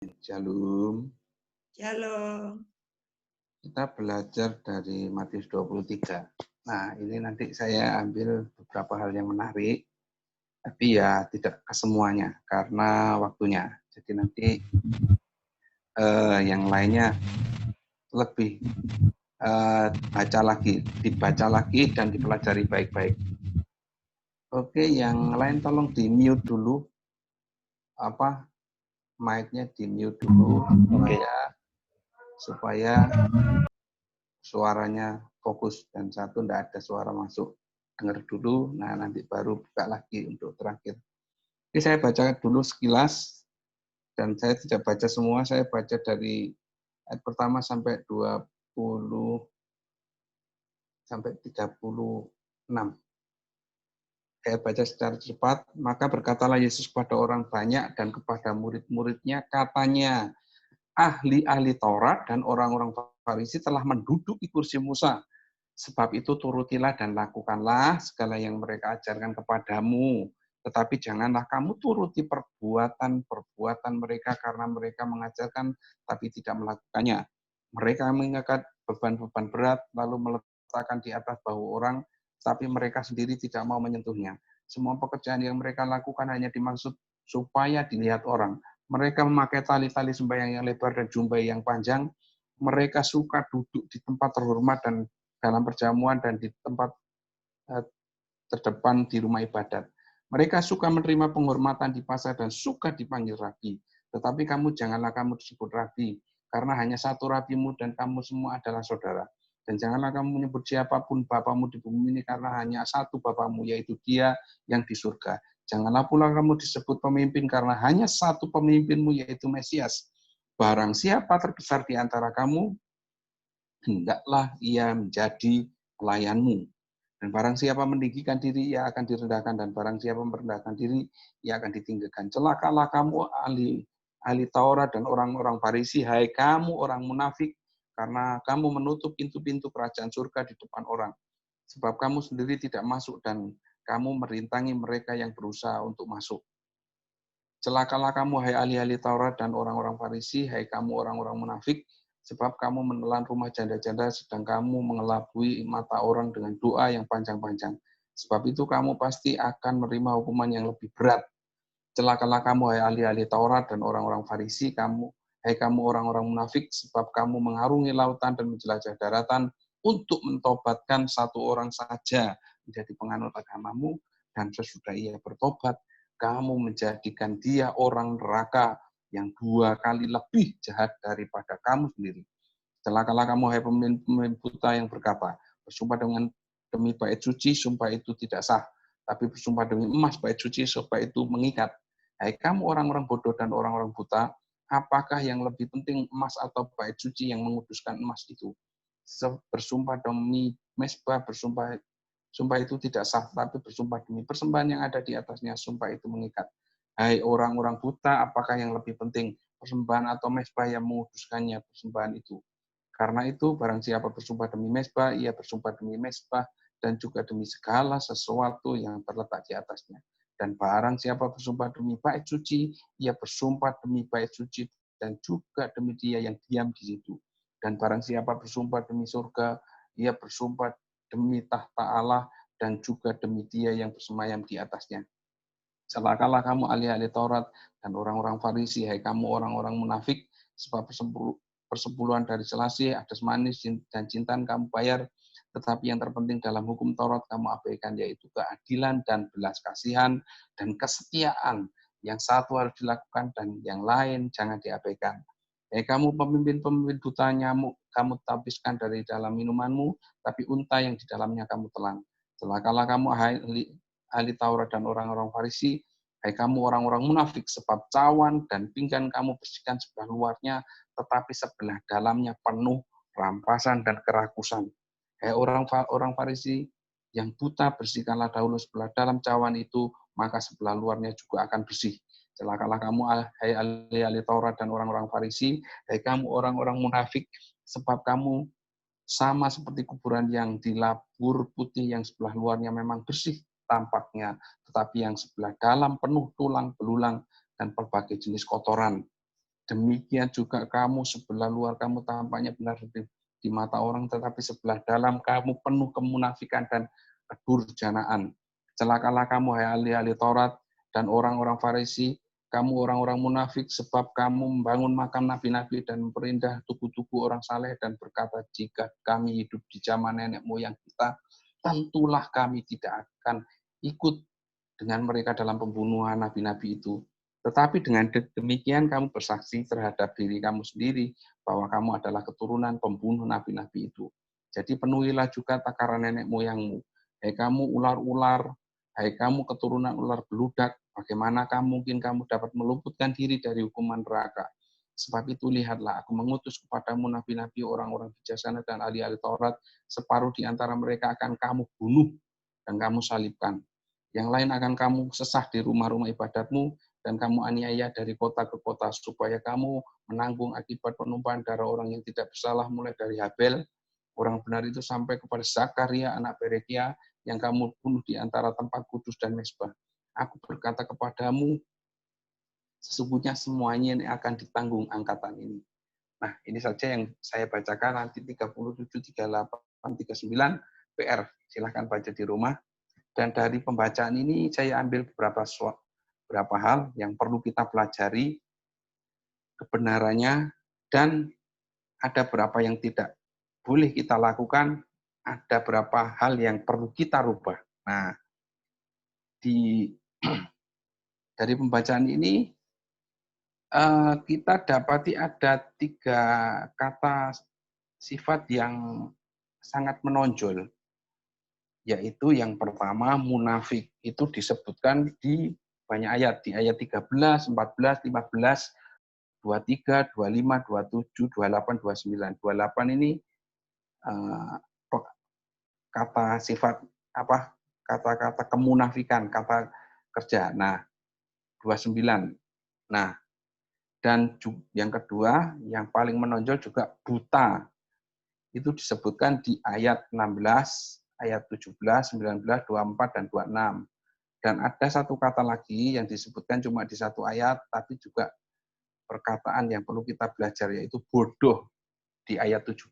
Shalom. Shalom. Kita belajar dari Matius 23. Nah, ini nanti saya ambil beberapa hal yang menarik, tapi ya tidak kesemuanya karena waktunya. Jadi nanti yang lainnya lebih dibaca lagi dan dipelajari baik-baik. Oke, yang lain tolong di-mute dulu. Mic-nya di-mute dulu supaya suaranya fokus dan satu tidak ada suara masuk. Dengar dulu, nah nanti baru buka lagi untuk terakhir. Jadi saya baca dulu sekilas, dan saya tidak baca semua, saya baca dari ayat pertama sampai 20 sampai 36. Saya baca secara cepat, maka berkatalah Yesus kepada orang banyak dan kepada murid-muridnya, katanya, ahli-ahli Taurat dan orang-orang Farisi telah menduduki kursi Musa. Sebab itu turutilah dan lakukanlah segala yang mereka ajarkan kepadamu. Tetapi janganlah kamu turuti perbuatan-perbuatan mereka karena mereka mengajarkan tapi tidak melakukannya. Mereka mengikat beban-beban berat lalu meletakkan di atas bahu orang, tapi mereka sendiri tidak mau menyentuhnya. Semua pekerjaan yang mereka lakukan hanya dimaksud supaya dilihat orang. Mereka memakai tali-tali sembahyang yang lebar dan jubah yang panjang. Mereka suka duduk di tempat terhormat dan dalam perjamuan dan di tempat terdepan di rumah ibadat. Mereka suka menerima penghormatan di pasar dan suka dipanggil rabi. Tetapi kamu janganlah kamu disebut rabi, karena hanya satu rabimu dan kamu semua adalah saudara. Dan janganlah kamu menyebut siapapun bapamu di bumi ini, karena hanya satu bapamu, yaitu Dia yang di surga. Janganlah pula kamu disebut pemimpin, karena hanya satu pemimpinmu, yaitu Mesias. Barang siapa terbesar di antara kamu, hendaklah ia menjadi pelayanmu. Dan barang siapa meninggikan diri, ia akan direndahkan. Dan barang siapa merendahkan diri, ia akan ditinggikan. Celakalah kamu ahli Taurat dan orang-orang Farisi, hai kamu orang munafik, karena kamu menutup pintu-pintu kerajaan surga di depan orang. Sebab kamu sendiri tidak masuk dan kamu merintangi mereka yang berusaha untuk masuk. Celakalah kamu, hai ahli-ahli Taurat dan orang-orang Farisi, hai kamu orang-orang munafik, sebab kamu menelan rumah janda-janda, sedang kamu mengelabui mata orang dengan doa yang panjang-panjang. Sebab itu kamu pasti akan menerima hukuman yang lebih berat. Celakalah kamu, hai ahli-ahli Taurat dan orang-orang Farisi, hai kamu orang-orang munafik, sebab kamu mengarungi lautan dan menjelajah daratan untuk mentobatkan satu orang saja menjadi penganut agamamu, dan sesudah ia bertobat, kamu menjadikan dia orang neraka yang 2 kali lebih jahat daripada kamu sendiri. Celakalah kamu, hai pemimpin buta yang berkata, bersumpah demi bait suci, sumpah itu tidak sah. Tapi bersumpah demi emas bait suci, sumpah itu mengikat. Hai kamu orang-orang bodoh dan orang-orang buta, apakah yang lebih penting, emas atau bait suci yang menguduskan emas itu? Bersumpah demi mezbah, sumpah itu tidak sah, tapi bersumpah demi persembahan yang ada di atasnya, sumpah itu mengikat. Hai orang-orang buta, apakah yang lebih penting, persembahan atau mezbah yang menguduskannya, persembahan itu? Karena itu, barang siapa bersumpah demi mezbah, ia bersumpah demi mezbah dan juga demi segala sesuatu yang terletak di atasnya. Dan barang siapa bersumpah demi bait suci, ia bersumpah demi bait suci dan juga demi dia yang diam di situ. Dan barang siapa bersumpah demi surga, ia bersumpah demi tahta Allah dan juga demi dia yang bersemayam di atasnya. Celakalah kamu ahli-ahli Taurat dan orang-orang Farisi, hai kamu orang-orang munafik, sebab persepuluhan dari selasih, adas manis, dan cintaan kamu bayar, tetapi yang terpenting dalam hukum Taurat kamu abaikan, yaitu keadilan dan belas kasihan dan kesetiaan. Yang satu harus dilakukan dan yang lain jangan diabaikan. Kamu pemimpin-pemimpin buta nyamuk, kamu tapiskan dari dalam minumanmu, tapi unta yang di dalamnya kamu telan. Celakalah kamu ahli Taurat dan orang-orang Farisi, hai kamu orang-orang munafik, sebab cawan dan pinggan kamu bersihkan sebelah luarnya, tetapi sebelah dalamnya penuh rampasan dan kerakusan. Hai orang Farisi yang buta, bersihkanlah dahulu sebelah dalam cawan itu, maka sebelah luarnya juga akan bersih. Celakalah kamu, hai ahli Taurat dan orang-orang Farisi, hai kamu orang-orang munafik, sebab kamu sama seperti kuburan yang dilabur putih, yang sebelah luarnya memang bersih tampaknya, tetapi yang sebelah dalam penuh tulang belulang dan berbagai jenis kotoran. Demikian juga kamu sebelah luar kamu tampaknya benar di mata orang, tetapi sebelah dalam kamu penuh kemunafikan dan kedurjanaan. Celakalah kamu, hai ahli-ahli Taurat dan orang-orang Farisi, kamu orang-orang munafik, sebab kamu membangun makam nabi-nabi dan memperindah tugu-tugu orang saleh dan berkata, jika kami hidup di zaman nenek moyang kita, tentulah kami tidak akan ikut dengan mereka dalam pembunuhan nabi-nabi itu. Tetapi dengan demikian kamu bersaksi terhadap diri kamu sendiri bahwa kamu adalah keturunan pembunuh nabi-nabi itu. Jadi penuhilah juga takaran nenek moyangmu. Hai kamu ular-ular, hai kamu keturunan ular beludak, bagaimana mungkin kamu dapat meluputkan diri dari hukuman neraka. Sebab itu lihatlah, aku mengutus kepadamu nabi-nabi, orang-orang bijaksana dan ahli-ahli Taurat, separuh di antara mereka akan kamu bunuh dan kamu salibkan. Yang lain akan kamu sesah di rumah-rumah ibadatmu, dan kamu aniaya dari kota ke kota, supaya kamu menanggung akibat penumpahan darah orang yang tidak bersalah, mulai dari Habel, orang benar itu, sampai kepada Zakaria, anak Berekia, yang kamu bunuh di antara tempat kudus dan mezbah. Aku berkata kepadamu, sesungguhnya semuanya ini akan ditanggung angkatan ini. Nah, ini saja yang saya bacakan, nanti 37, 38, 39, PR. Silahkan baca di rumah. Dan dari pembacaan ini saya ambil beberapa hal yang perlu kita pelajari kebenarannya, dan ada berapa yang tidak boleh kita lakukan, ada berapa hal yang perlu kita rubah. Nah, dari pembacaan ini kita dapati ada 3 kata sifat yang sangat menonjol, yaitu yang pertama munafik. Itu disebutkan di banyak ayat, di ayat 13, 14, 15, 23, 25, 27, 28, 29. 28 ini kata sifat apa? Kata-kata kemunafikan, kata kerja. Nah, 29. Nah, dan yang kedua, yang paling menonjol juga buta. Itu disebutkan di ayat 16, ayat 17, 19, 24, dan 26. Dan ada satu kata lagi yang disebutkan cuma di satu ayat, tapi juga perkataan yang perlu kita belajar, yaitu bodoh di ayat 17.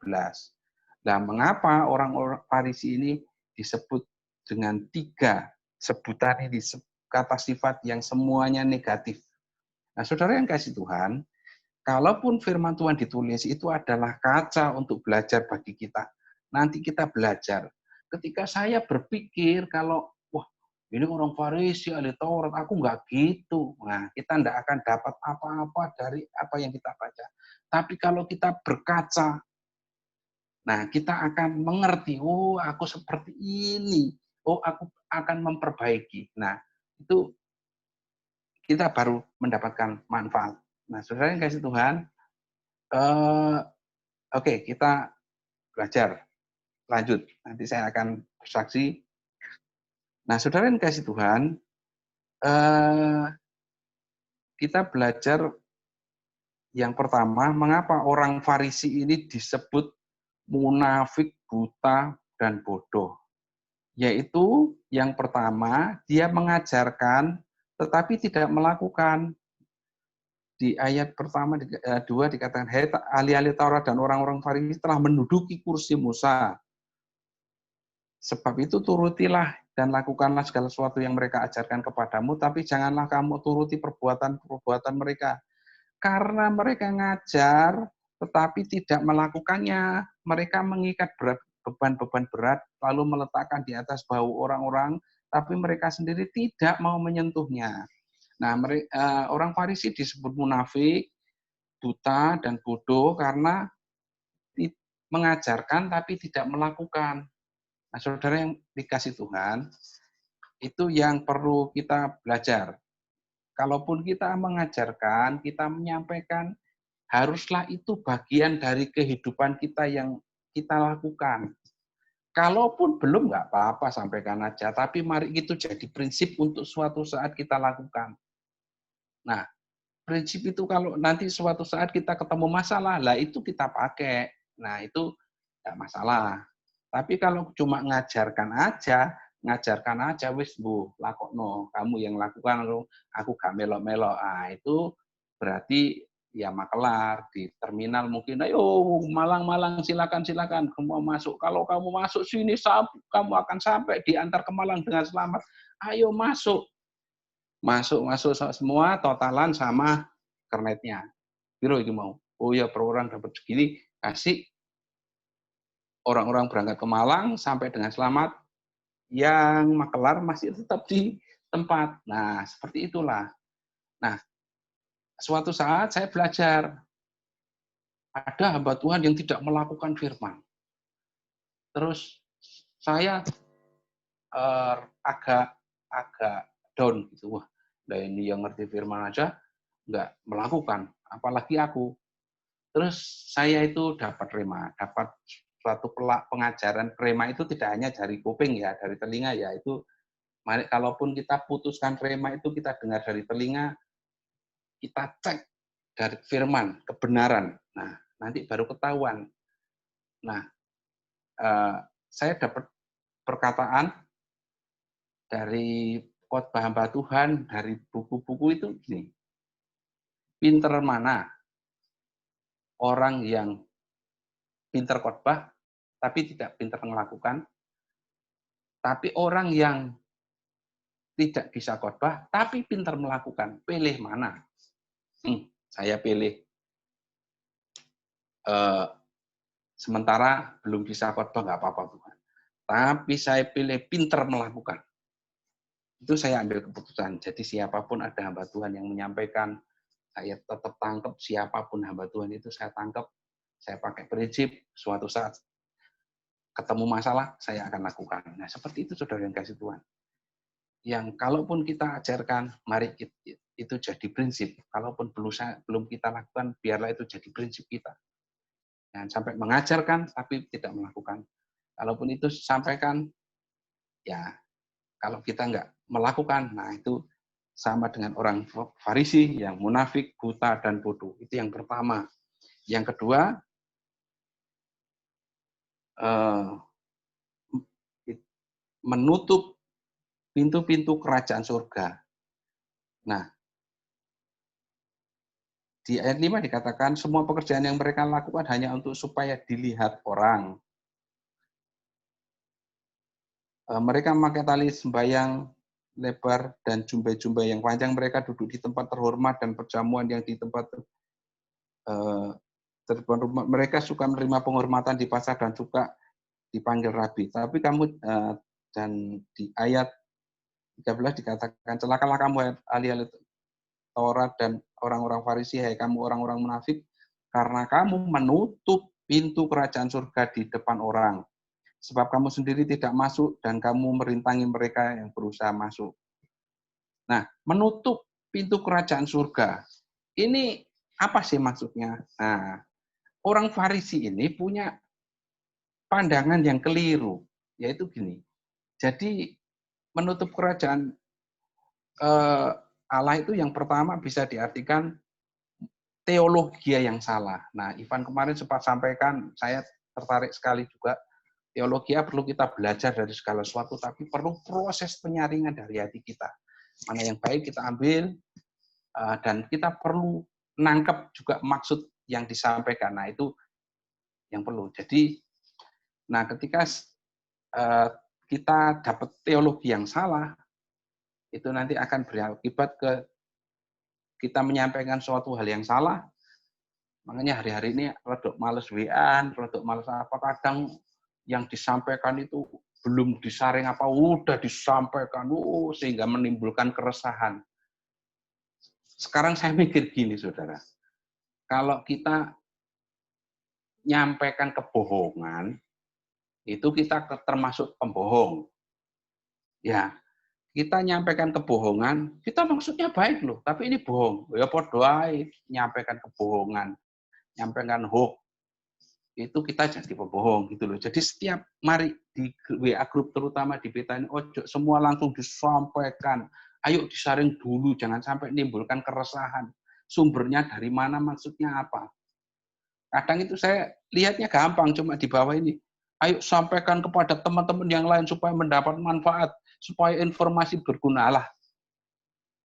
Nah, mengapa orang-orang Farisi ini disebut dengan 3 sebutan ini, kata sifat yang semuanya negatif? Nah, saudara yang kasih Tuhan, kalaupun firman Tuhan ditulis, itu adalah kaca untuk belajar bagi kita. Nanti kita belajar. Ketika saya berpikir kalau, wah, ini orang Farisi, ahli Taurat, aku nggak gitu. Nah, kita nggak akan dapat apa-apa dari apa yang kita baca. Tapi kalau kita berkaca, nah kita akan mengerti, oh aku seperti ini, oh aku akan memperbaiki. Nah, itu kita baru mendapatkan manfaat. Nah, saudara yang kasih Tuhan, oke, kita belajar. Lanjut, nanti saya akan bersaksi. Nah, saudara yang kasih Tuhan, kita belajar yang pertama, mengapa orang Farisi ini disebut munafik, buta, dan bodoh. Yaitu yang pertama, dia mengajarkan tetapi tidak melakukan. Di ayat pertama 2 dikatakan, hai ahli-ahli Taurat dan orang-orang Farisi telah menduduki kursi Musa. Sebab itu turutilah dan lakukanlah segala sesuatu yang mereka ajarkan kepadamu, tapi janganlah kamu turuti perbuatan-perbuatan mereka. Karena mereka ngajar, tetapi tidak melakukannya. Mereka mengikat beban-beban berat, lalu meletakkan di atas bahu orang-orang, tapi mereka sendiri tidak mau menyentuhnya. Nah, orang Farisi disebut munafik, buta, dan bodoh karena mengajarkan tapi tidak melakukan. Nah, saudara yang dikasih Tuhan, itu yang perlu kita belajar. Kalaupun kita mengajarkan, kita menyampaikan, haruslah itu bagian dari kehidupan kita yang kita lakukan. Kalaupun belum, nggak apa-apa, sampaikan aja. Tapi mari itu jadi prinsip untuk suatu saat kita lakukan. Nah, prinsip itu kalau nanti suatu saat kita ketemu masalah, lah itu kita pakai. Nah, itu nggak masalah. Tapi kalau cuma ngajarkan aja, wis bu, lakokno, kamu yang lakukan, aku gak melok-melok. Ah, itu berarti ya makelar di terminal mungkin, ayo Malang silakan kamu masuk. Kalau kamu masuk sini kamu akan sampai diantar ke Malang dengan selamat. Ayo masuk semua totalan sama kernetnya. Biro itu mau. Oh ya per orang dapat segini, kasih orang-orang berangkat ke Malang sampai dengan selamat. Yang makelar masih tetap di tempat. Nah seperti itulah. Nah suatu saat saya belajar. Ada hamba Tuhan yang tidak melakukan firman. Terus saya agak down gitu. Wah, ini yang ngerti firman aja nggak melakukan, apalagi aku. Terus saya itu dapat suatu pengajaran rema itu tidak hanya dari kuping ya, dari telinga ya. Itu kalaupun kita putuskan rema itu kita dengar dari telinga, kita cek dari firman, kebenaran. Nah, nanti baru ketahuan. Nah, saya dapat perkataan dari khotbah hamba Tuhan, dari buku-buku itu gini. Pinter mana orang yang pinter khotbah, tapi tidak pinter melakukan, tapi orang yang tidak bisa khotbah, tapi pinter melakukan. Pilih mana? Saya pilih. Sementara belum bisa khotbah, nggak apa-apa Tuhan. Tapi saya pilih pinter melakukan. Itu saya ambil keputusan. Jadi siapapun ada hamba Tuhan yang menyampaikan, saya tetap tangkap siapapun hamba Tuhan itu saya tangkap. Saya pakai prinsip, suatu saat ketemu masalah, saya akan lakukan. Nah, seperti itu saudara yang kasih Tuhan. Yang kalaupun kita ajarkan, mari itu jadi prinsip. Kalaupun belum kita lakukan, biarlah itu jadi prinsip kita. Jangan sampai mengajarkan, tapi tidak melakukan. Kalaupun itu sampaikan, ya kalau kita nggak melakukan, nah itu sama dengan orang Farisi yang munafik, buta, dan bodoh. Itu yang pertama. Yang kedua, menutup pintu-pintu kerajaan surga. Nah, di ayat 5 dikatakan, semua pekerjaan yang mereka lakukan hanya untuk supaya dilihat orang. Mereka memakai tali sembahyang lebar dan jumbai-jumbai yang panjang. Mereka duduk di tempat terhormat dan perjamuan yang di tempat terhormat. Mereka suka menerima penghormatan di pasar dan suka dipanggil rabi. Tapi kamu, dan di ayat 13 dikatakan, celakalah kamu ahli-ahli Taurat dan orang-orang Farisi, hai kamu orang-orang munafik, karena kamu menutup pintu kerajaan surga di depan orang. Sebab kamu sendiri tidak masuk dan kamu merintangi mereka yang berusaha masuk. Nah, menutup pintu kerajaan surga. Ini apa sih maksudnya? Nah, orang Farisi ini punya pandangan yang keliru, yaitu gini. Jadi menutup kerajaan Allah itu yang pertama bisa diartikan teologi yang salah. Nah, Ivan kemarin sempat sampaikan, saya tertarik sekali juga. Teologi perlu kita belajar dari segala sesuatu, tapi perlu proses penyaringan dari hati kita. Mana yang baik kita ambil, dan kita perlu nangkep juga maksud yang disampaikan. Nah, itu yang perlu. Jadi, nah ketika kita dapat teologi yang salah, itu nanti akan berakibat ke kita menyampaikan suatu hal yang salah. Makanya hari-hari ini rodok males WA-an, rodok males apa, kadang yang disampaikan itu belum disaring apa, udah disampaikan, sehingga menimbulkan keresahan. Sekarang saya mikir gini, saudara. Kalau kita nyampaikan kebohongan, itu kita termasuk pembohong. Ya, kita nyampaikan kebohongan, kita maksudnya baik loh, tapi ini bohong. Ya podo ae nyampaikan kebohongan, nyampaikan hoax, itu kita jadi pembohong gitu loh. Jadi setiap mari di WA grup terutama di Betani Ojo semua langsung disampaikan. Ayo disaring dulu, jangan sampai menimbulkan keresahan. Sumbernya dari mana, maksudnya apa. Kadang itu saya lihatnya gampang, cuma di bawah ini. Ayo sampaikan kepada teman-teman yang lain supaya mendapat manfaat, supaya informasi berguna lah.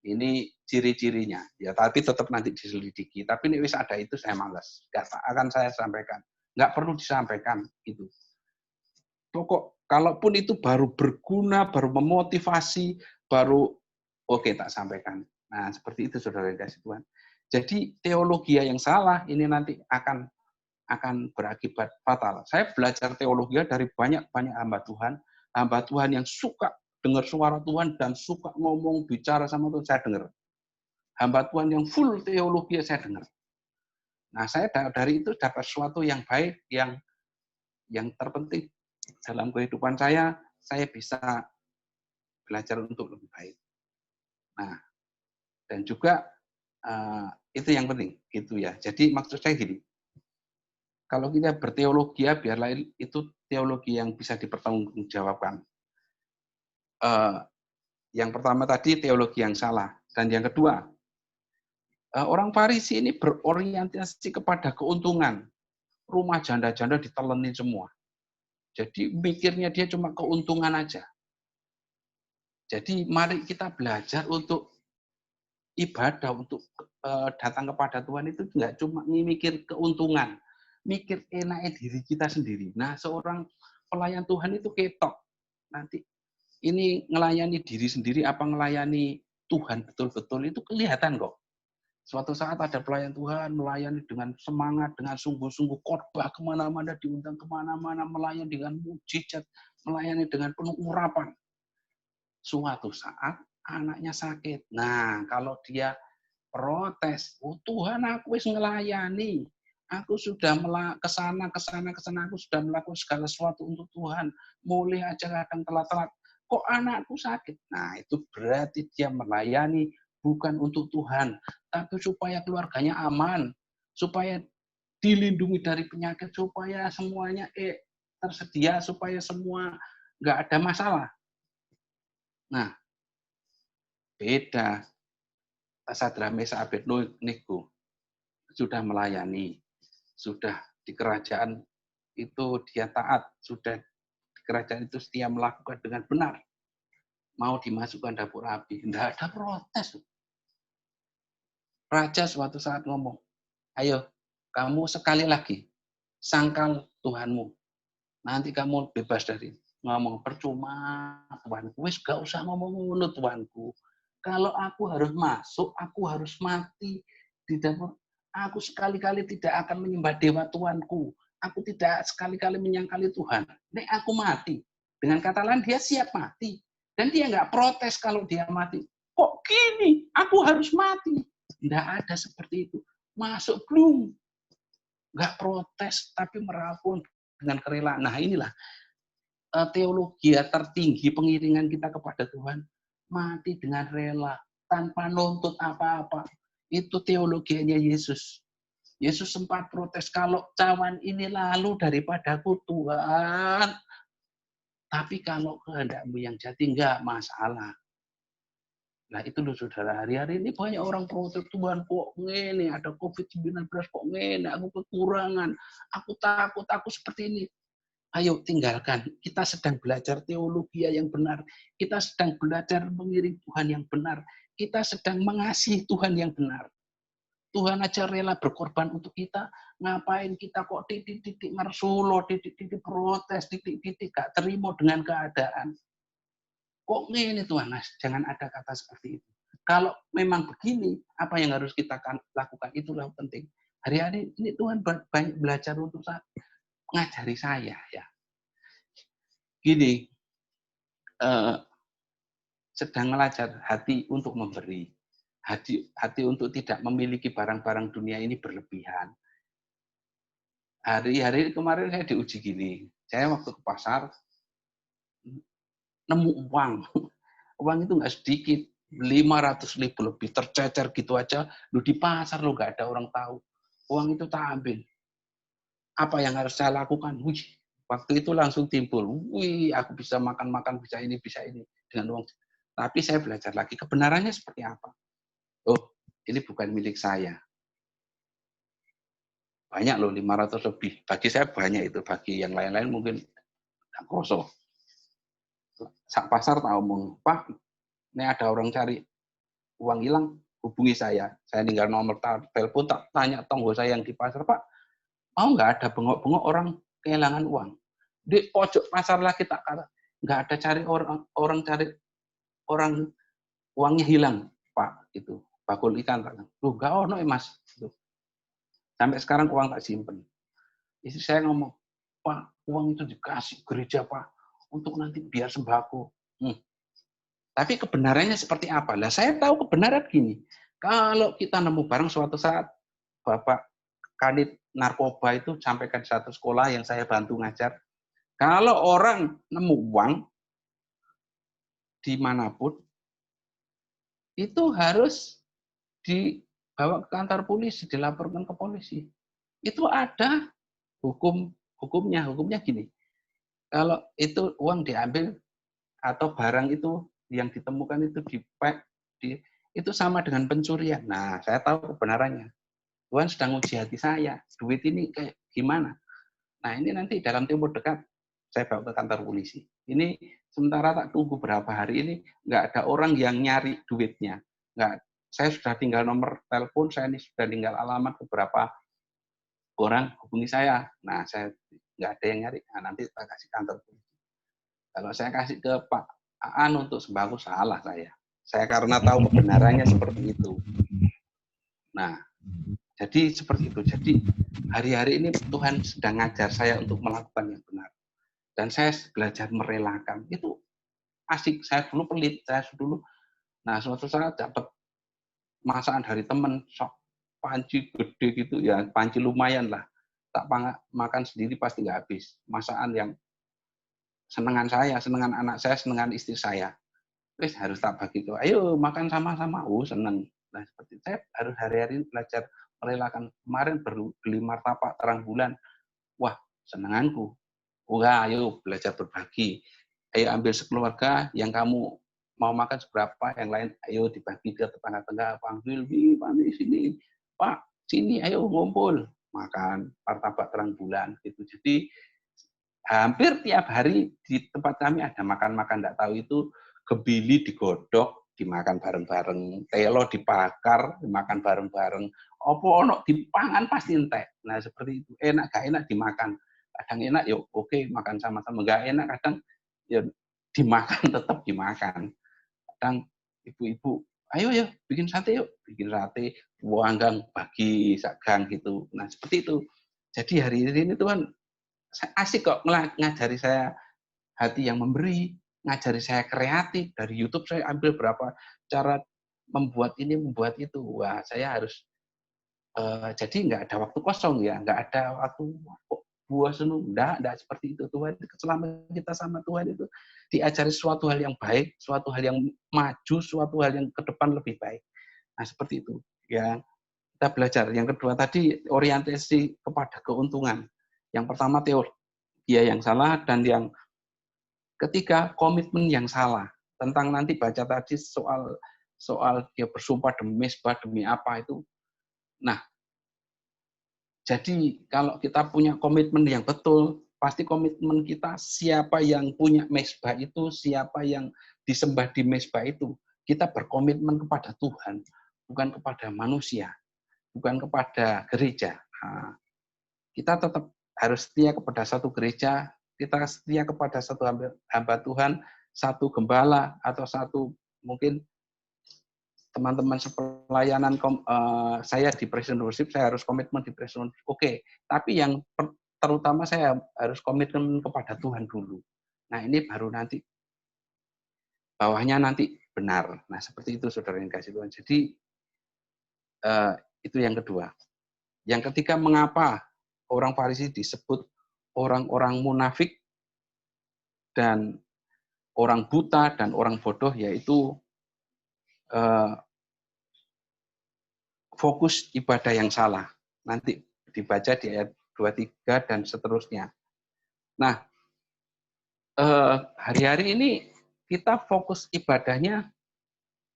Ini ciri-cirinya. Ya, tapi tetap nanti diselidiki. Tapi ini wis ada itu saya malas. Nggak akan saya sampaikan. Nggak perlu disampaikan gitu. Pokok kalaupun itu baru berguna, baru memotivasi, baru oke tak sampaikan. Nah, seperti itu saudara yang kasih Tuhan. Jadi teologi yang salah ini nanti akan berakibat fatal. Saya belajar teologi dari banyak-banyak hamba Tuhan yang suka dengar suara Tuhan dan suka ngomong bicara sama Tuhan, saya dengar. Hamba Tuhan yang full teologi saya dengar. Nah, saya dari itu dapat sesuatu yang baik, yang terpenting dalam kehidupan saya bisa belajar untuk lebih baik. Nah, dan juga itu yang penting, gitu ya. Jadi maksud saya gini, kalau kita berteologi ya biarlah itu teologi yang bisa dipertanggungjawabkan. Yang pertama tadi teologi yang salah, dan yang kedua orang Farisi ini berorientasi kepada keuntungan. Rumah janda-janda ditelenin semua. Jadi mikirnya dia cuma keuntungan aja. Jadi mari kita belajar untuk ibadah, untuk datang kepada Tuhan itu nggak cuma mikir keuntungan, mikir enaknya diri kita sendiri. Nah, seorang pelayan Tuhan itu ketok. Nanti ini ngelayani diri sendiri apa ngelayani Tuhan betul-betul itu kelihatan kok. Suatu saat ada pelayan Tuhan melayani dengan semangat, dengan sungguh-sungguh khotbah kemana-mana, diundang kemana-mana, melayani dengan mujizat, melayani dengan penuh urapan. Suatu saat anaknya sakit. Nah, kalau dia protes, oh Tuhan aku wis ngelayani, aku sudah kesana, aku sudah melakukan segala sesuatu untuk Tuhan, mulai aja kadang telat-telat, kok anakku sakit? Nah, itu berarti dia melayani bukan untuk Tuhan, tapi supaya keluarganya aman, supaya dilindungi dari penyakit, supaya semuanya tersedia, supaya semua nggak ada masalah. Nah, beda. Sadra Mesa Abednego sudah melayani, sudah di kerajaan itu dia taat, sudah di kerajaan itu setia melakukan dengan benar. Mau dimasukkan dapur api, tidak ada protes. Raja suatu saat ngomong, ayo kamu sekali lagi sangkal Tuhanmu, nanti kamu bebas dari ngomong percuma Tuhanku, wis gak usah ngomong ngono Tuhanku. Kalau aku harus masuk, aku harus mati di dapur, aku sekali-kali tidak akan menyembah dewa Tuhanku. Aku tidak sekali-kali menyangkali Tuhan. Nek aku mati. Dengan kata lain dia siap mati. Dan dia nggak protes kalau dia mati. Kok gini? Aku harus mati. Tidak ada seperti itu. Masuk belum. Nggak protes, tapi merapun dengan kerelaan. Nah inilah teologi tertinggi pengiringan kita kepada Tuhan. Mati dengan rela, tanpa nuntut apa-apa. Itu teologinya Yesus. Yesus sempat protes, kalau cawan ini lalu daripadaku Tuhan. Tapi kalau kehendakmu yang jadi, enggak masalah. Nah itu loh saudara, hari-hari ini banyak orang protes, Tuhan kok ngene, ada COVID-19 kok ngene, aku kekurangan, aku takut, aku seperti ini. Ayo tinggalkan, kita sedang belajar teologi yang benar, kita sedang belajar mengiring Tuhan yang benar, kita sedang mengasihi Tuhan yang benar. Tuhan aja rela berkorban untuk kita, ngapain kita kok titik-titik ngersulo, titik-titik protes, titik-titik gak terima dengan keadaan. Kok ini Tuhan, nah, jangan ada kata seperti itu. Kalau memang begini, apa yang harus kita lakukan, itulah yang penting. Hari-hari ini Tuhan banyak belajar untuk mengajari saya. Ya. Gini, sedang belajar hati untuk memberi. Hati untuk tidak memiliki barang-barang dunia ini berlebihan. Hari-hari kemarin saya diuji gini. Saya waktu ke pasar, nemu uang. Uang itu nggak sedikit. 500.000 lebih tercecer gitu aja. Lu di pasar lu nggak ada orang tahu. Uang itu tak ambil. Apa yang harus saya lakukan? Wih, waktu itu langsung timbul. Wih, aku bisa makan-makan, bisa ini dengan uang. Tapi saya belajar lagi kebenarannya seperti apa. Oh, ini bukan milik saya. Banyak loh, 500 lebih. Bagi saya banyak itu. Bagi yang lain-lain mungkin kosong. Sak pasar tak omong, Pak, ini ada orang cari uang hilang, hubungi saya. Saya tinggal nomor telepon, tak tanya tonggo saya yang di pasar, Pak, mau nggak ada bengok-bengok orang kehilangan uang? Di pojok pasar lagi tak kata, nggak ada cari orang cari orang uangnya hilang, Pak, itu bakul ikan, Pak. Loh, nggak ono, Mas. Sampai sekarang uang tak simpen. Istri saya ngomong, Pak, uang itu dikasih gereja, Pak, untuk nanti biar sembako. Tapi kebenarannya seperti apa? Lah saya tahu kebenaran gini. Kalau kita nemu barang suatu saat, Bapak Kanit narkoba itu sampaikan di satu sekolah yang saya bantu ngajar. Kalau orang nemu uang dimanapun, itu harus dibawa ke kantor polisi, dilaporkan ke polisi. Itu ada hukumnya. Hukumnya gini, kalau itu uang diambil atau barang itu yang ditemukan itu dipack, itu sama dengan pencurian. Nah, saya tahu kebenarannya. Tuhan sedang uji hati saya. Duit ini kayak gimana? Nah, ini nanti dalam tempo dekat saya bawa ke kantor polisi. Ini sementara tak tunggu berapa hari ini, nggak ada orang yang nyari duitnya. Nggak, saya sudah tinggal nomor telepon, saya ini sudah tinggal alamat beberapa orang hubungi saya. Nah, saya nggak ada yang nyari. Nah, nanti saya kasih kantor polisi. Kalau saya kasih ke Pak Aan untuk sembako, salah saya. Saya karena tahu kebenarannya seperti itu. Nah, jadi seperti itu. Jadi hari-hari ini Tuhan sedang ngajar saya untuk melakukan yang benar. Dan saya belajar merelakan. Itu asik. Saya dulu pelit. Nah, suatu saat dapat masakan dari teman, sok panci gede gitu, ya panci lumayan lah. Tak makan sendiri pasti nggak habis. Masakan yang senengan saya, senengan anak saya, senengan istri saya. Wis harus tak bagi tuh. Ayo makan sama-sama. Seneng. Nah, seperti saya harus hari-hari belajar merelakan. Kemarin beli martabak terang bulan. Wah, senenganku. Wah, ayo belajar berbagi. Ayo ambil sekeluarga, yang kamu mau makan seberapa, yang lain ayo dibagi ke tetangga-tetangga, panggil, Pak, sini, Pak, sini, ayo ngumpul makan martabak terang bulan gitu. Jadi hampir tiap hari di tempat kami ada makan-makan, enggak tahu itu gebili digodok, dimakan bareng-bareng, telo dibakar, dimakan bareng-bareng. Opo ono dipangan pasti entek. Nah, seperti itu. Enak gak enak dimakan. Kadang enak yuk oke makan sama-sama, enggak enak kadang ya dimakan tetap dimakan. Kadang ibu-ibu, ayo ya bikin sate yuk, bikin sate, wanggang bagi sagang gitu. Nah, seperti itu. Jadi hari ini Tuhan asik kok ngajari saya hati yang memberi, ngajari saya kreatif. Dari YouTube saya ambil berapa cara membuat ini, membuat itu. Wah, saya harus jadi nggak ada waktu kosong ya, nggak ada waktu buah senung, enggak seperti itu. Tuhan, selama kita sama Tuhan itu diajari suatu hal yang baik, suatu hal yang maju, suatu hal yang ke depan lebih baik. Nah, seperti itu. Ya, kita belajar. Yang kedua tadi orientasi kepada keuntungan. Yang pertama teori dia yang salah, dan yang ketiga komitmen yang salah. Tentang nanti baca tadi soal dia bersumpah demi mesbah, demi apa itu. Nah, jadi kalau kita punya komitmen yang betul, pasti komitmen kita siapa yang punya mesbah itu, siapa yang disembah di mesbah itu, kita berkomitmen kepada Tuhan, bukan kepada manusia, bukan kepada gereja. Nah, kita tetap harus setia kepada satu gereja, kita setia kepada satu hamba Tuhan, satu gembala, atau satu mungkin teman-teman sepelayanan saya di Presiden Worship, saya harus komitmen di Presiden Worship. Oke, tapi yang terutama saya harus komitmen kepada Tuhan dulu. Nah, ini baru nanti bawahnya nanti benar. Nah, seperti itu saudara yang kasih Tuhan. Jadi itu yang kedua. Yang ketiga, mengapa orang Farisi disebut orang-orang munafik dan orang buta dan orang bodoh, yaitu fokus ibadah yang salah. Nanti dibaca di ayat 23 dan seterusnya. Nah, hari-hari ini kita fokus ibadahnya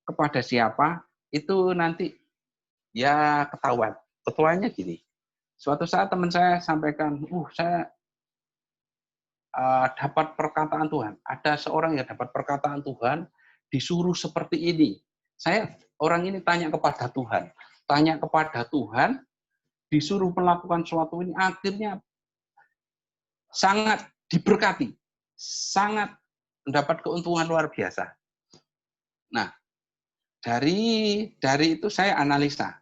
kepada siapa, itu nanti ya ketahuan. Ketuanya gini, suatu saat teman saya sampaikan, saya dapat perkataan Tuhan. Ada seorang yang dapat perkataan Tuhan, disuruh seperti ini. Saya orang ini tanya kepada Tuhan. Tanya kepada Tuhan, disuruh melakukan sesuatu ini, akhirnya sangat diberkati. Sangat mendapat keuntungan luar biasa. Nah, dari itu saya analisa.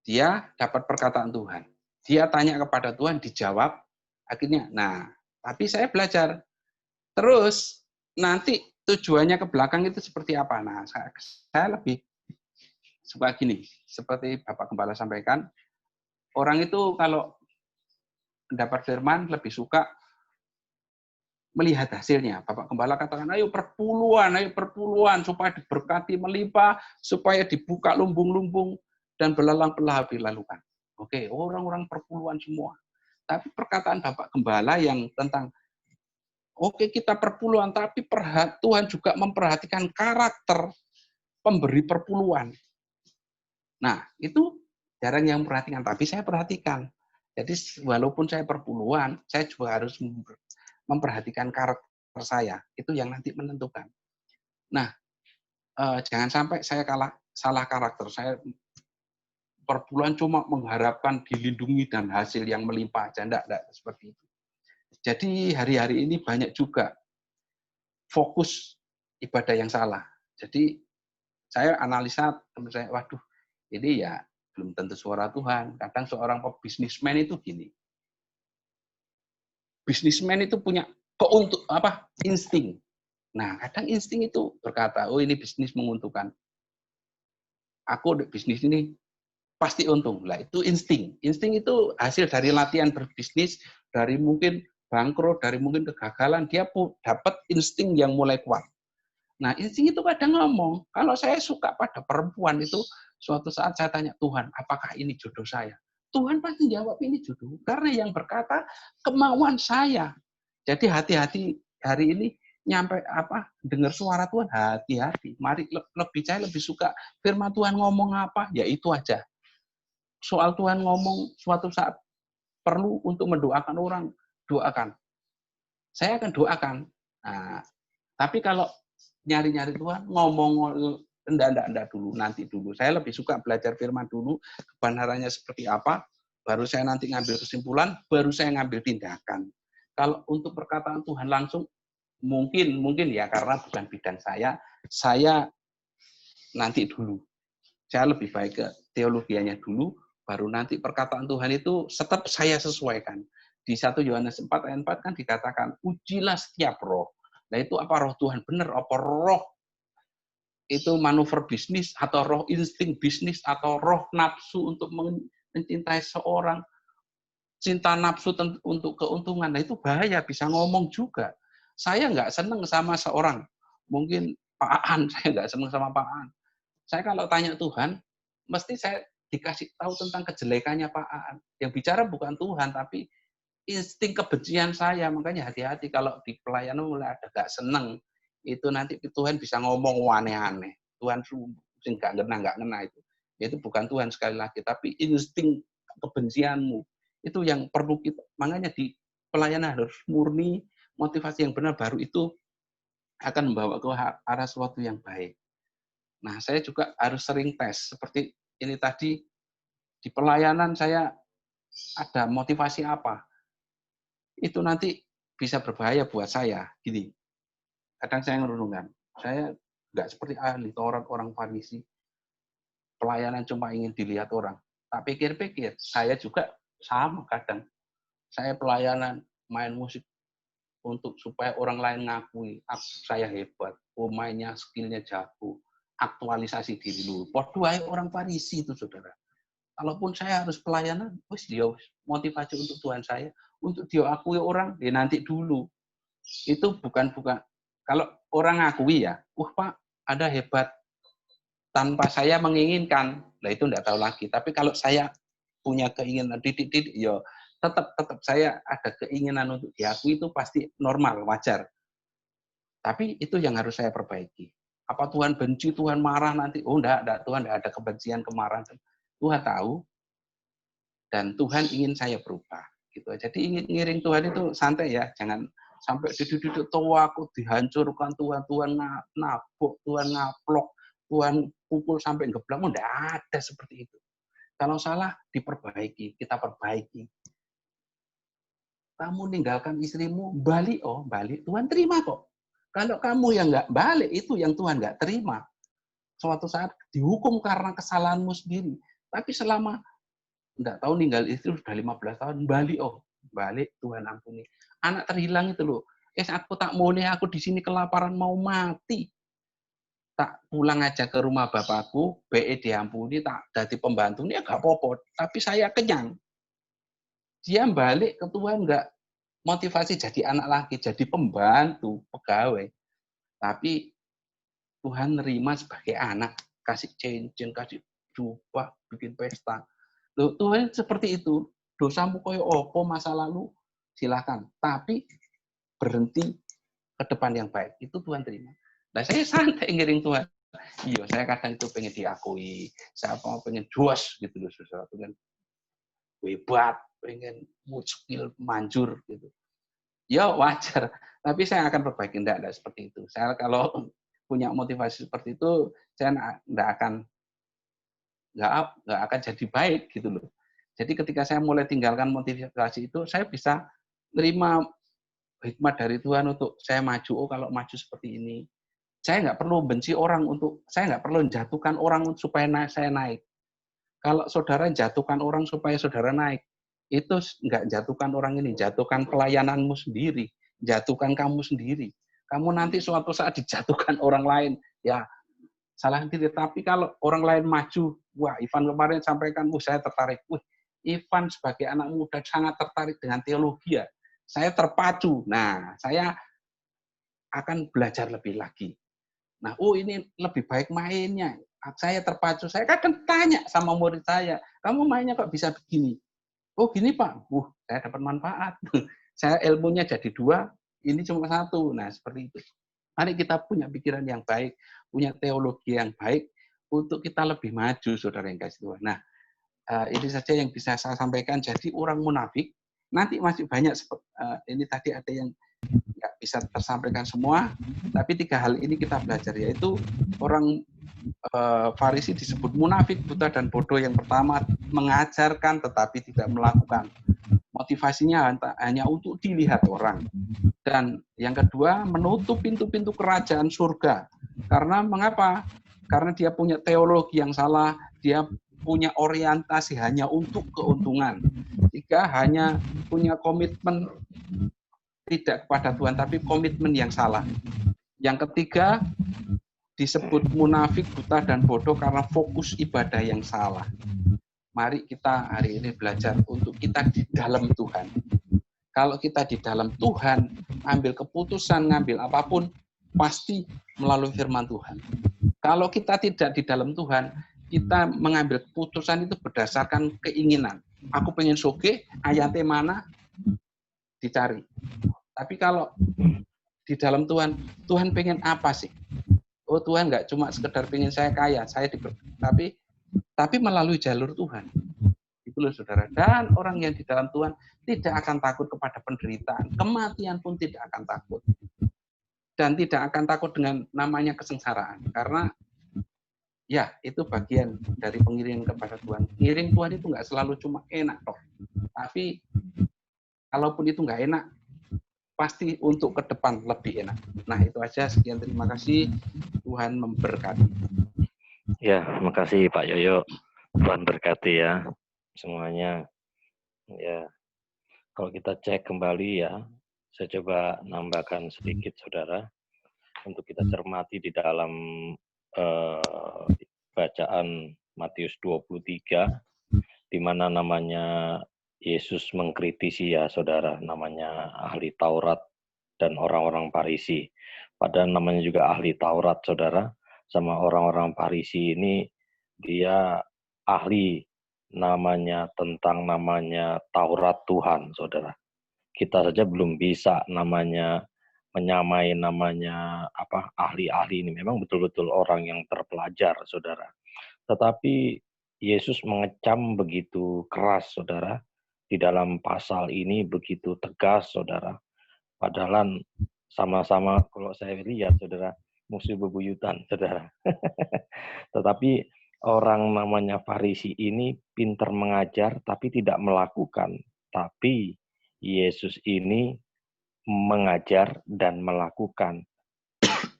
Dia dapat perkataan Tuhan. Dia tanya kepada Tuhan, dijawab. Akhirnya, nah, tapi saya belajar. Terus, nanti tujuannya ke belakang itu seperti apa? Nah, saya lebih suka gini. Seperti Bapak Gembala sampaikan, orang itu kalau mendapat firman lebih suka melihat hasilnya. Bapak Gembala katakan, ayo perpuluhan, supaya diberkati melimpah, supaya dibuka lumbung-lumbung, dan belalang-belalang dilalukan. Oke, orang-orang perpuluhan semua. Tapi perkataan Bapak Gembala yang tentang, oke kita perpuluhan, tapi Tuhan juga memperhatikan karakter pemberi perpuluhan. Nah, itu jarang yang memperhatikan, tapi saya perhatikan. Jadi walaupun saya perpuluhan, saya juga harus memperhatikan karakter saya. Itu yang nanti menentukan. Nah, jangan sampai saya salah karakter. Saya perpuluhan cuma mengharapkan dilindungi dan hasil yang melimpah aja. Enggak seperti itu. Jadi hari-hari ini banyak juga fokus ibadah yang salah. Jadi saya analisa teman saya, waduh, ini ya belum tentu suara Tuhan. Kadang seorang bisnismen itu gini. Bisnismen itu punya insting. Nah, kadang insting itu berkata, oh ini bisnis menguntungkan. Aku bisnis ini pasti untung. Lah itu insting. Insting itu hasil dari latihan berbisnis, dari mungkin bangkrut, dari mungkin kegagalan, dia dapat insting yang mulai kuat. Nah, insting itu kadang ngomong, kalau saya suka pada perempuan itu, suatu saat saya tanya Tuhan, apakah ini jodoh saya? Tuhan pasti jawab ini jodoh. Karena yang berkata kemauan saya. Jadi hati-hati hari ini nyampe dengar suara Tuhan, hati-hati. Mari saya lebih suka firman Tuhan ngomong apa, ya itu aja. Soal Tuhan ngomong suatu saat perlu untuk mendoakan orang, doakan. Saya akan doakan. Nah, tapi kalau nyari-nyari Tuhan, ngomong enggak dulu, nanti dulu. Saya lebih suka belajar firman dulu, kebenarannya seperti apa, baru saya nanti ngambil kesimpulan, baru saya ngambil tindakan. Kalau untuk perkataan Tuhan langsung, mungkin ya, karena bukan bidang saya nanti dulu. Saya lebih baik ke teologianya dulu, baru nanti perkataan Tuhan itu tetap saya sesuaikan. Di 1 Yohanes 4 ayat 4 kan dikatakan, ujilah setiap roh. Nah itu apa roh Tuhan benar, apa roh itu manuver bisnis, atau roh insting bisnis, atau roh nafsu untuk mencintai seorang, cinta nafsu untuk keuntungan. Nah itu bahaya, bisa ngomong juga. Saya nggak seneng sama seorang, mungkin Pak Aan, saya nggak seneng sama Pak Aan. Saya kalau tanya Tuhan, mesti saya dikasih tahu tentang kejelekannya Pak Aan. Yang bicara bukan Tuhan, tapi insting kebencian saya. Makanya hati-hati kalau di pelayanan mulai ada gak seneng, itu nanti Tuhan bisa ngomong aneh-aneh. Tuhan nggak ngena itu. Itu bukan Tuhan sekali lagi, tapi insting kebencianmu. Itu yang perlu kita, makanya di pelayanan harus murni, motivasi yang benar, baru itu akan membawa ke arah sesuatu yang baik. Nah, saya juga harus sering tes. Seperti ini tadi, di pelayanan saya ada motivasi apa. Itu nanti bisa berbahaya buat saya. Gini, kadang saya ngerunungan. Saya nggak seperti ahli Taurat orang Farisi. Pelayanan cuma ingin dilihat orang. Tak pikir-pikir, saya juga sama kadang. Saya pelayanan, main musik untuk supaya orang lain ngakui saya hebat. Mainnya, skillnya jago. Aktualisasi diri dulu. Podo orang Farisi itu, saudara. Kalaupun saya harus pelayanan, dia motivasi untuk Tuhan saya, untuk dia akui orang, ya nanti dulu. Itu bukan. Kalau orang ngakui ya, Pak, ada hebat. Tanpa saya menginginkan, nah itu enggak tahu lagi. Tapi kalau saya punya keinginan, ya tetap saya ada keinginan untuk diakui, itu pasti normal, wajar. Tapi itu yang harus saya perbaiki. Apa Tuhan benci, Tuhan marah nanti? Oh, enggak, Tuhan enggak ada kebencian, kemarahan. Tuhan tahu, dan Tuhan ingin saya berubah. Gitu. Jadi ingin ngiring Tuhan itu santai ya, jangan sampai duduk-duduk tua aku dihancurkan Tuhan, Tuhan nabok, Tuhan ngaplok, Tuhan pukul sampai geblak, enggak ada seperti itu. Kalau salah diperbaiki, kita perbaiki. Kamu ninggalkan istrimu, balik, balik, Tuhan terima kok. Kalau kamu yang nggak balik, itu yang Tuhan nggak terima. Suatu saat dihukum karena kesalahanmu sendiri. Tapi selama nggak tahu ninggal istri sudah 15 tahun, balik, balik, Tuhan ampuni. Anak terhilang itu loh. Aku tak mau nih, aku di sini kelaparan mau mati. Tak pulang aja ke rumah bapakku, BE diampuni, tak jadi pembantu, ini agak popot. Tapi saya kenyang. Dia balik ke Tuhan nggak motivasi jadi anak lagi, jadi pembantu, pegawai. Tapi Tuhan nerima sebagai anak, kasih cincin, kasih jubah, bikin pesta. Loh, Tuhan seperti itu. Dosamu koyo opo masa lalu, silakan. Tapi berhenti ke depan yang baik. Itu Tuhan terima. Nah, saya santai ngiring Tuhan. Iya, saya kadang itu pengen diakui. Saya pengen juas gitu loh, sesuatu kan. Hebat, pengen skill manjur gitu. Ya wajar, tapi saya akan perbaiki, enggak seperti itu. Saya kalau punya motivasi seperti itu, saya nggak akan jadi baik gitu loh. Jadi ketika saya mulai tinggalkan motivasi itu, saya bisa menerima hikmat dari Tuhan untuk saya maju. Kalau maju seperti ini, saya nggak perlu benci orang saya nggak perlu menjatuhkan orang supaya saya naik. Kalau saudara jatuhkan orang supaya saudara naik, itu nggak jatuhkan orang ini, jatuhkan pelayananmu sendiri, jatuhkan kamu sendiri. Kamu nanti suatu saat dijatuhkan orang lain, ya salah diri. Tapi kalau orang lain maju, wah Ivan kemarin sampaikan, saya tertarik. Ivan sebagai anak muda sangat tertarik dengan teologi ya. Saya terpacu. Nah, saya akan belajar lebih lagi. Nah, ini lebih baik mainnya. Saya terpacu. Saya kadang tanya sama murid saya, kamu mainnya kok bisa begini? Oh gini Pak, saya dapat manfaat. Saya ilmunya jadi 2, ini cuma 1. Nah seperti itu. Mari kita punya pikiran yang baik, punya teologi yang baik, untuk kita lebih maju, saudara yang kasih Tuhan. Nah, ini saja yang bisa saya sampaikan. Jadi orang munafik, nanti masih banyak, ini tadi ada yang nggak bisa tersampaikan semua, tapi 3 hal ini kita belajar, yaitu orang Farisi disebut munafik, buta, dan bodoh. Yang pertama, mengajarkan tetapi tidak melakukan. Motivasinya hanya untuk dilihat orang. Dan yang kedua, menutup pintu-pintu kerajaan surga. Karena mengapa? Karena dia punya teologi yang salah, dia punya orientasi hanya untuk keuntungan. 3, hanya punya komitmen tidak kepada Tuhan, tapi komitmen yang salah. Yang ketiga, disebut munafik, buta, dan bodoh karena fokus ibadah yang salah. Mari kita hari ini belajar untuk kita di dalam Tuhan. Kalau kita di dalam Tuhan, ambil keputusan, ngambil apapun, pasti melalui firman Tuhan. Kalau kita tidak di dalam Tuhan, kita mengambil keputusan itu berdasarkan keinginan. Aku pengen soge, ayatnya mana, dicari. Tapi kalau di dalam Tuhan, Tuhan pengen apa sih? Oh Tuhan nggak cuma sekedar pengen saya kaya, tapi melalui jalur Tuhan. Itu loh saudara. Dan orang yang di dalam Tuhan tidak akan takut kepada penderitaan, kematian pun tidak akan takut. Dan tidak akan takut dengan namanya kesengsaraan. Karena ya itu bagian dari pengiringan kepada Tuhan. Ngiring Tuhan itu nggak selalu cuma enak kok. Tapi kalaupun itu nggak enak, pasti untuk ke depan lebih enak. Nah itu aja, sekian, terima kasih, Tuhan memberkati. Ya, makasih Pak Yoyo, Tuhan berkati ya semuanya. Ya, kalau kita cek kembali ya, saya coba nambahkan sedikit saudara, untuk kita cermati di dalam bacaan Matius 23, di mana namanya Yesus mengkritisi ya saudara, namanya ahli Taurat dan orang-orang Farisi. Padahal namanya juga ahli Taurat saudara, sama orang-orang Farisi ini dia ahli tentang namanya Taurat Tuhan saudara. Kita saja belum bisa namanya menyamai namanya ahli-ahli ini. Memang betul-betul orang yang terpelajar saudara. Tetapi Yesus mengecam begitu keras, saudara. Di dalam pasal ini begitu tegas, saudara. Padahal sama-sama kalau saya lihat, saudara, musuh bebuyutan, saudara. Tetapi orang namanya Farisi ini pintar mengajar tapi tidak melakukan. Tapi Yesus ini mengajar dan melakukan.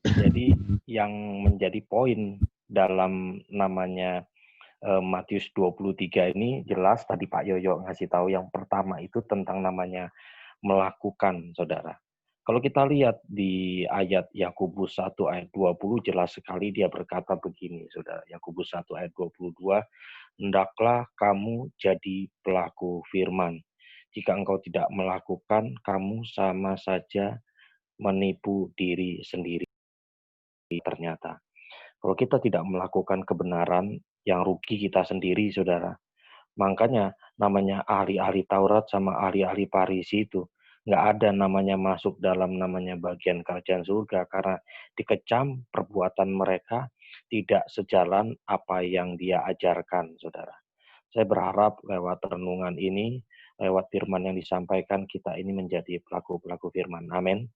Jadi yang menjadi poin dalam namanya Matius 23 ini jelas tadi Pak Yoyo ngasih tahu yang pertama itu tentang namanya melakukan, saudara. Kalau kita lihat di ayat Yakobus 1 ayat 20 jelas sekali dia berkata begini, saudara. Yakobus 1 ayat 22, hendaklah kamu jadi pelaku firman. Jika engkau tidak melakukan, kamu sama saja menipu diri sendiri. Ternyata, kalau kita tidak melakukan kebenaran, yang rugi kita sendiri, saudara. Makanya namanya ahli-ahli Taurat sama ahli-ahli Farisi itu nggak ada namanya masuk dalam namanya bagian kerajaan surga karena dikecam perbuatan mereka tidak sejalan apa yang dia ajarkan, saudara. Saya berharap lewat renungan ini, lewat firman yang disampaikan, kita ini menjadi pelaku-pelaku firman. Amin.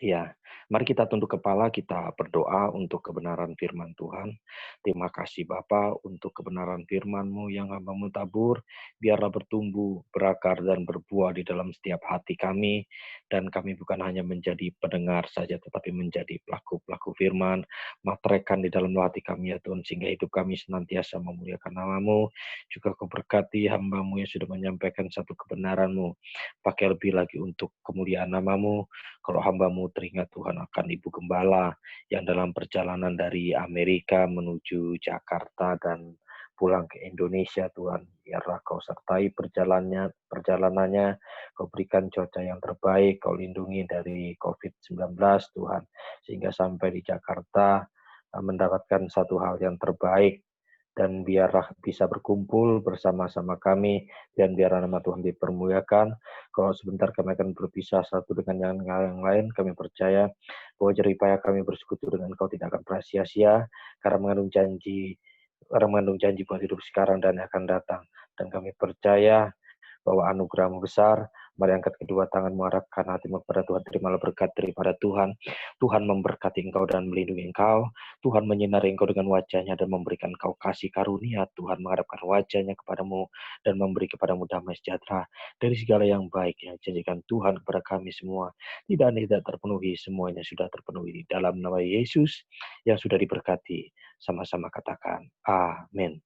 Ya, mari kita tunduk kepala, kita berdoa untuk kebenaran firman Tuhan. Terima kasih Bapa untuk kebenaran firman-Mu yang hamba-Mu tabur, biarlah bertumbuh, berakar, dan berbuah di dalam setiap hati kami. Dan kami bukan hanya menjadi pendengar saja, tetapi menjadi pelaku-pelaku firman, materekan di dalam hati kami ya Tuhan, sehingga hidup kami senantiasa memuliakan nama-Mu. Juga Kau berkati hamba-Mu yang sudah menyampaikan satu kebenaran-Mu. Pakai lebih lagi untuk kemuliaan nama-Mu. Kalau hamba-Mu teringat Tuhan akan Ibu Gembala yang dalam perjalanan dari Amerika menuju Jakarta dan pulang ke Indonesia, Tuhan, biarlah Kau sertai perjalanannya, Kau berikan cuaca yang terbaik, Kau lindungi dari COVID-19, Tuhan, sehingga sampai di Jakarta mendapatkan satu hal yang terbaik, dan biarlah bisa berkumpul bersama-sama kami, dan biarlah nama Tuhan dipermuliakan. Kalau sebentar kami akan berpisah satu dengan yang lain, kami percaya bahwa jerih payah kami bersekutu dengan Kau tidak akan pernah sia-sia, karena mengandung janji buat hidup sekarang dan yang akan datang. Dan kami percaya bahwa anugerah-Mu besar. Mari angkat kedua tangan, mengharapkan hatimu kepada Tuhan. Terimalah berkat daripada Tuhan. Tuhan memberkati engkau dan melindungi engkau. Tuhan menyinari engkau dengan wajah-Nya dan memberikan engkau kasih karunia. Tuhan menghadapkan wajah-Nya kepadamu dan memberi kepadamu damai sejahtera dari segala yang baik yang janjikan Tuhan kepada kami semua. Tidak terpenuhi, semuanya sudah terpenuhi di dalam nama Yesus yang sudah diberkati. Sama-sama katakan, amin.